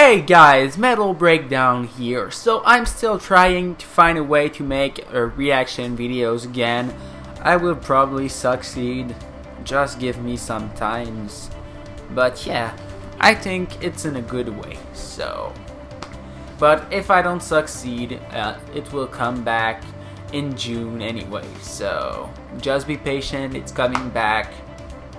Hey guys, Metal Breakdown here. So I'm still trying to find a way to make reaction videos again. I will probably succeed, just give me some times. But yeah, I think it's in a good way, so. But if I don't succeed, it will come back in June anyway, so just be patient, it's coming back.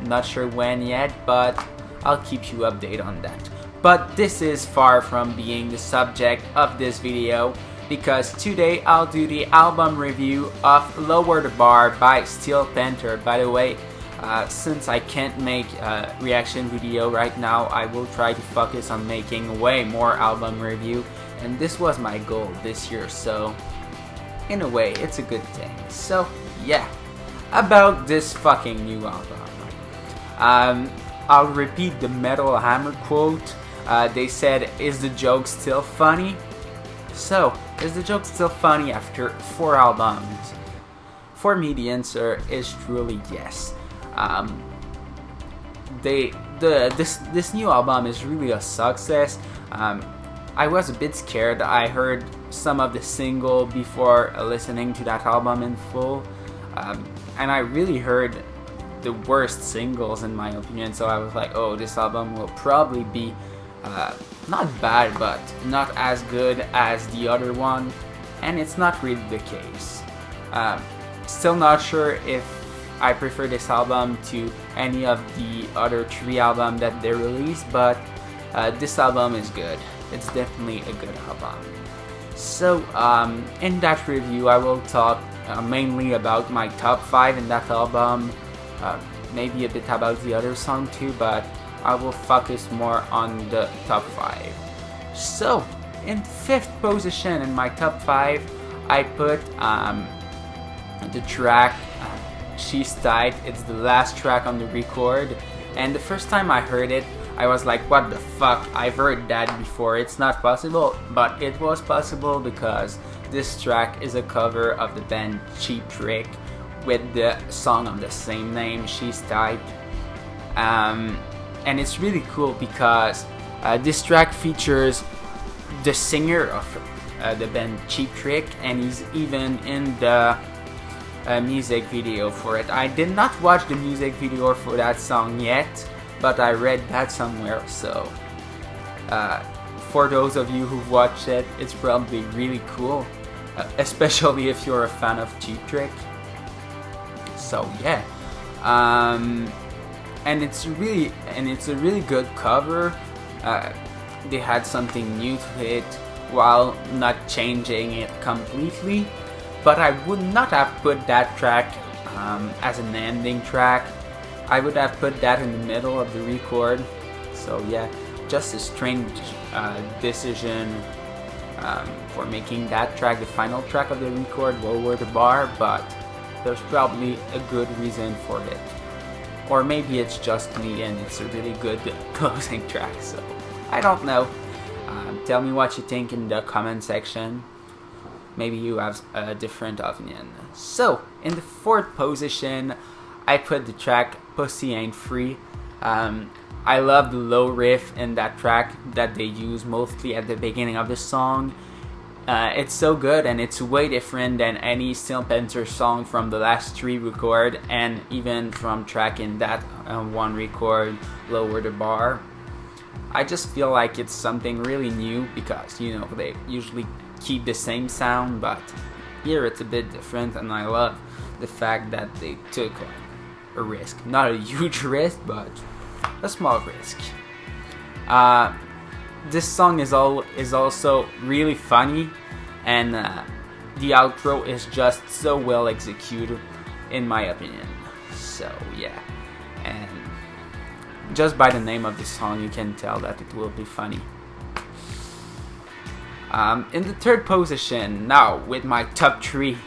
Not sure when yet, but I'll keep you updated on that. But this is far from being the subject of this video, because today I'll do the album review of Lower the Bar by Panther. By the way, since I can't make a reaction video right now, I will try to focus on making way more album review, and this was my goal this year, so in a way it's a good thing. So yeah, about this fucking new album. I'll repeat the Metal Hammer quote. They said, "Is the joke still funny?" So, is the joke still funny after 4 albums? For me, the answer is truly yes. This new album is really a success. I was a bit scared. I heard some of the single before listening to that album in full, and I really heard the worst singles in my opinion. So I was like, oh, this album will probably be not bad, but not as good as the other one, and it's not really the case. Still not sure if I prefer this album to any of the other 3 albums that they released, but this album is good. It's definitely a good album. So in that review I will talk mainly about my top 5 in that album, maybe a bit about the other song too, but I will focus more on the top 5. So, in 5th position in my top 5, I put the track She's Tight. It's the last track on the record, and the first time I heard it, I was like, what the fuck, I've heard that before, it's not possible. But it was possible because this track is a cover of the band Cheap Trick with the song of the same name, She's Tight. And it's really cool because this track features the singer of the band Cheap Trick, and he's even in the music video for it. I did not watch the music video for that song yet, but I read that somewhere, so for those of you who've watched it, it's probably really cool, especially if you're a fan of Cheap Trick. So yeah, and it's a really good cover. They had something new to it while not changing it completely, but I would not have put that track as an ending track. I would have put that in the middle of the record. So yeah, just a strange decision for making that track the final track of the record, Lower the Bar, but there's probably a good reason for it. Or maybe it's just me and it's a really good closing track, so I don't know. Tell me what you think in the comment section. Maybe you have a different opinion. So, in the 4th position, I put the track Pussy Ain't Free. I love the low riff in that track that they use mostly at the beginning of the song. It's so good, and it's way different than any Panther song from the last 3 record, and even from track in that 1 record, Lower the Bar. I just feel like it's something really new because, you know, they usually keep the same sound, but here it's a bit different, and I love the fact that they took like a risk. Not a huge risk, but a small risk. This song is also really funny, and the outro is just so well executed in my opinion. So yeah, and just by the name of the song you can tell that it will be funny. In the 3rd position, now with my top 3,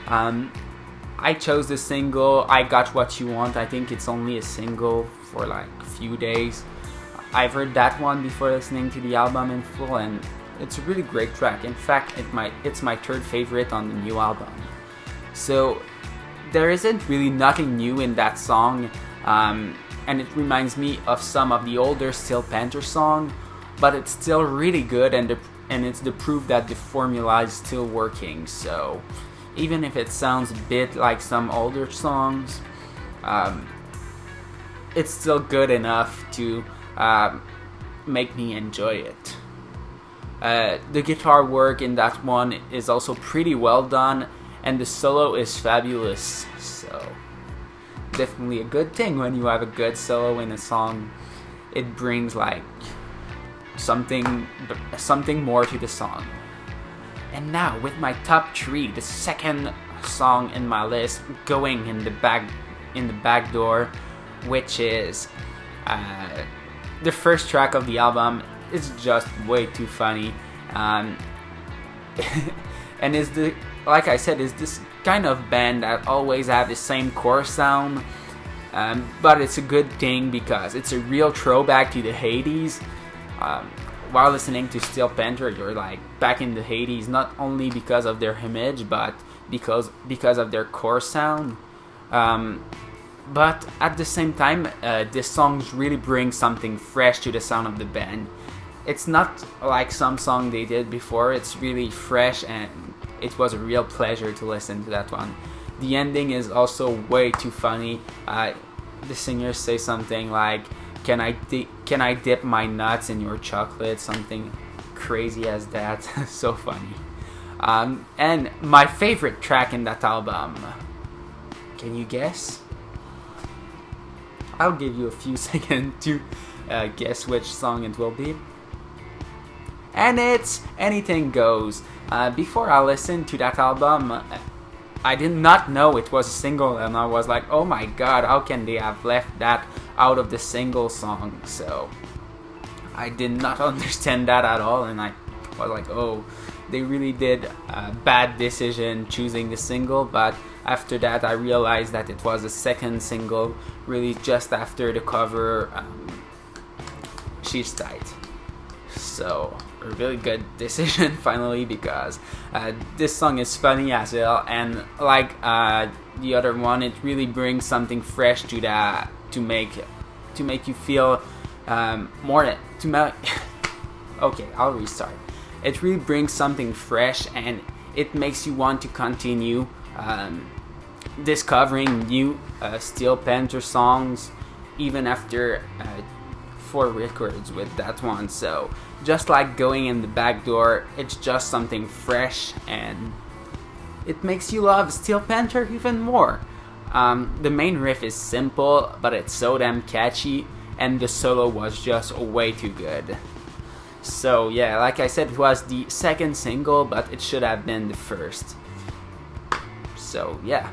I chose the single I Got What You Want. I think it's only a single for like a few days. I've heard that one before listening to the album in full, and it's a really great track. In fact, it's my 3rd favorite on the new album. So there isn't really nothing new in that song, and it reminds me of some of the older Panther songs, but it's still really good, and it's the proof that the formula is still working. So even if it sounds a bit like some older songs, it's still good enough to make me enjoy it. The guitar work in that one is also pretty well done, and the solo is fabulous. So definitely a good thing when you have a good solo in a song. It brings like something more to the song. And now with my top 3, the second song in my list going in the back door, which is the first track of the album. It's just way too funny, and is like I said, is this kind of band that always have the same core sound, but it's a good thing because it's a real throwback to the 80s. While listening to Steel Panther, you're like back in the 80s, not only because of their image, but because of their core sound. But at the same time, this song really brings something fresh to the sound of the band. It's not like some song they did before. It's really fresh, and it was a real pleasure to listen to that one. The ending is also way too funny. The singers say something like, can I dip my nuts in your chocolate? Something crazy as that. So funny. And my favorite track in that album, can you guess? I'll give you a few seconds to guess which song it will be. And it's Anything Goes. Before I listened to that album, I did not know it was a single, and I was like, oh my god, how can they have left that out of the single song? So I did not understand that at all, and I was like, oh, they really did a bad decision choosing the single. But after that I realized that it was a second single, really just after the cover, She's Tight. So a really good decision finally, because this song is funny as well, and like the other one, it really brings something fresh to that, to make you feel more okay, I'll restart. It really brings something fresh, and it makes you want to continue discovering new Steel Panther songs even after 4 records with that one. So just like going in the back door, it's just something fresh, and it makes you love Steel Panther even more. The main riff is simple, but it's so damn catchy, and the solo was just way too good. So yeah, like I said, it was the second single, but it should have been the first. So yeah,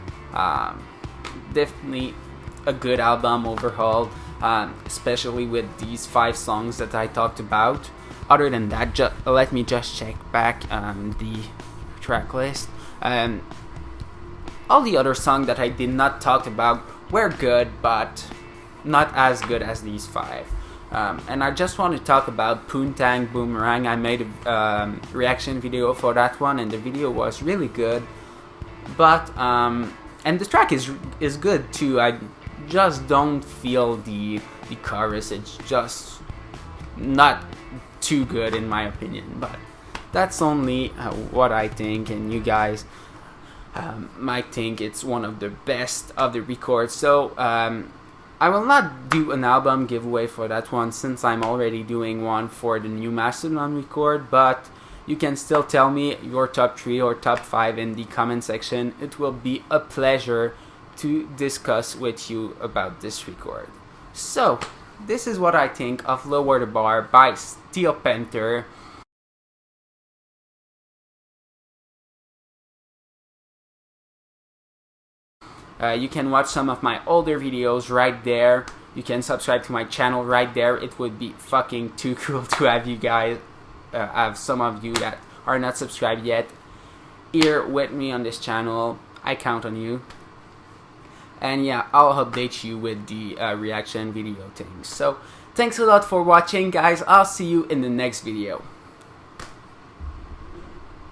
definitely a good album overall, especially with these 5 songs that I talked about. Other than that, let me just check back the track list. All the other songs that I did not talk about were good, but not as good as these 5. And I just want to talk about Poontang Boomerang. I made a reaction video for that one, and the video was really good. But and the track is good too. I just don't feel the chorus. It's just not too good in my opinion. But that's only what I think, and you guys might think it's one of the best of the records. So I will not do an album giveaway for that one, since I'm already doing one for the new Mastodon record, but you can still tell me your top 3 or top 5 in the comment section. It will be a pleasure to discuss with you about this record. So this is what I think of Lower the Bar by Steel Panther. You can watch some of my older videos right there. You can subscribe to my channel right there. It would be fucking too cool to have you guys, have some of you that are not subscribed yet here with me on this channel. I count on you. And yeah, I'll update you with the reaction video things. So thanks a lot for watching, guys. I'll see you in the next video.